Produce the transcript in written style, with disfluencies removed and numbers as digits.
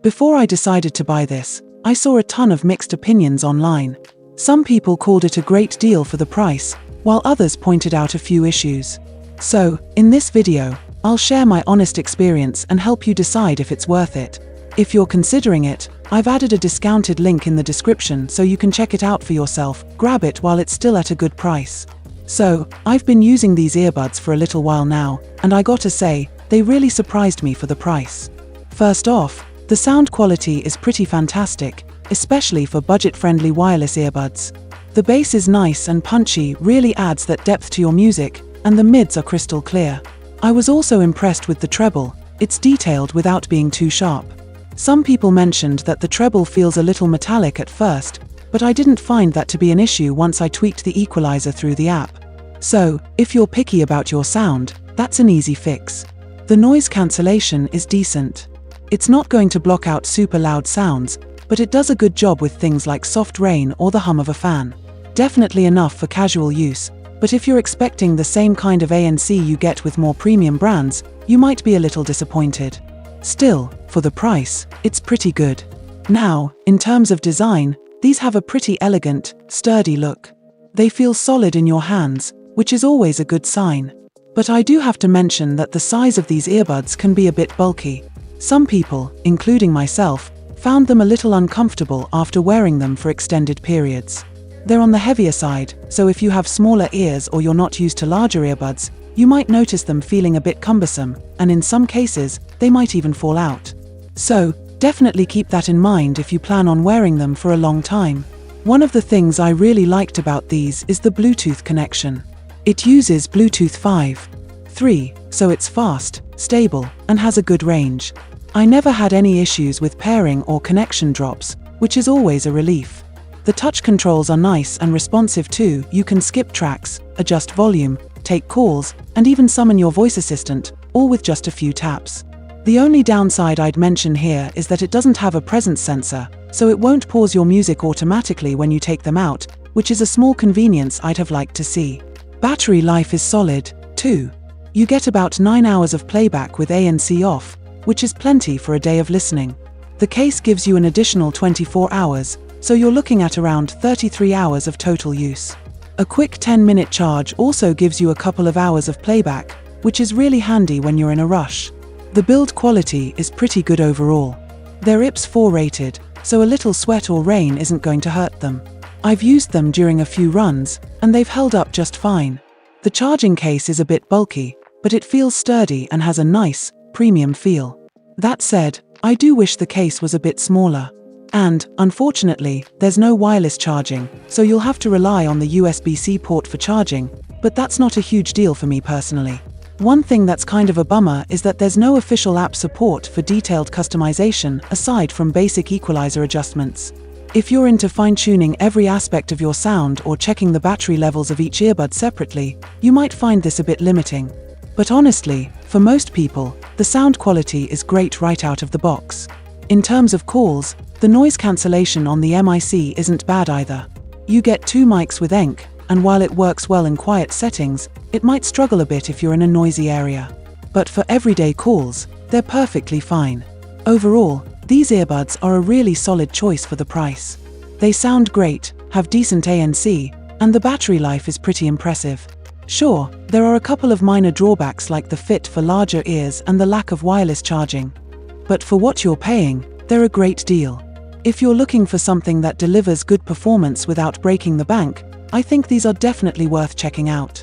Before I decided to buy this, I saw a ton of mixed opinions online. Some people called it a great deal for the price, while others pointed out a few issues. So, in this video, I'll share my honest experience and help you decide if it's worth it. If you're considering it, I've added a discounted link in the description so you can check it out for yourself. Grab it while it's still at a good price. So, I've been using these earbuds for a little while now, and I gotta say, they really surprised me for the price. First off, the sound quality is pretty fantastic, especially for budget-friendly wireless earbuds. The bass is nice and punchy, really adds that depth to your music, and the mids are crystal clear. I was also impressed with the treble. It's detailed without being too sharp. Some people mentioned that the treble feels a little metallic at first, but I didn't find that to be an issue once I tweaked the equalizer through the app. So, if you're picky about your sound, that's an easy fix. The noise cancellation is decent. It's not going to block out super loud sounds, but it does a good job with things like soft rain or the hum of a fan. Definitely enough for casual use, but if you're expecting the same kind of ANC you get with more premium brands, you might be a little disappointed. Still, for the price, it's pretty good. Now, in terms of design, these have a pretty elegant, sturdy look. They feel solid in your hands, which is always a good sign. But I do have to mention that the size of these earbuds can be a bit bulky. Some people, including myself, found them a little uncomfortable after wearing them for extended periods. They're on the heavier side, so if you have smaller ears or you're not used to larger earbuds, you might notice them feeling a bit cumbersome, and in some cases, they might even fall out. So, definitely keep that in mind if you plan on wearing them for a long time. One of the things I really liked about these is the Bluetooth connection. It uses Bluetooth 5.3, so it's fast, stable, and has a good range. I never had any issues with pairing or connection drops, which is always a relief. The touch controls are nice and responsive too. You can skip tracks, adjust volume, take calls, and even summon your voice assistant, all with just a few taps. The only downside I'd mention here is that it doesn't have a presence sensor, so it won't pause your music automatically when you take them out, which is a small convenience I'd have liked to see. Battery life is solid, too. You get about 9 hours of playback with ANC off, which is plenty for a day of listening. The case gives you an additional 24 hours, so you're looking at around 33 hours of total use. A quick 10-minute charge also gives you a couple of hours of playback, which is really handy when you're in a rush. The build quality is pretty good overall. They're IPS4 rated, so a little sweat or rain isn't going to hurt them. I've used them during a few runs, and they've held up just fine. The charging case is a bit bulky, but it feels sturdy and has a nice, premium feel. That said, I do wish the case was a bit smaller. And, unfortunately, there's no wireless charging, so you'll have to rely on the USB-C port for charging, but that's not a huge deal for me personally. One thing that's kind of a bummer is that there's no official app support for detailed customization aside from basic equalizer adjustments. If you're into fine-tuning every aspect of your sound or checking the battery levels of each earbud separately, you might find this a bit limiting. But honestly, for most people, the sound quality is great right out of the box. In terms of calls, the noise cancellation on the mic isn't bad either. You get 2 mics with ENC, and while it works well in quiet settings, it might struggle a bit if you're in a noisy area. But for everyday calls, they're perfectly fine. Overall, these earbuds are a really solid choice for the price. They sound great, have decent ANC, and the battery life is pretty impressive. Sure, there are a couple of minor drawbacks like the fit for larger ears and the lack of wireless charging. But for what you're paying, they're a great deal. If you're looking for something that delivers good performance without breaking the bank, I think these are definitely worth checking out.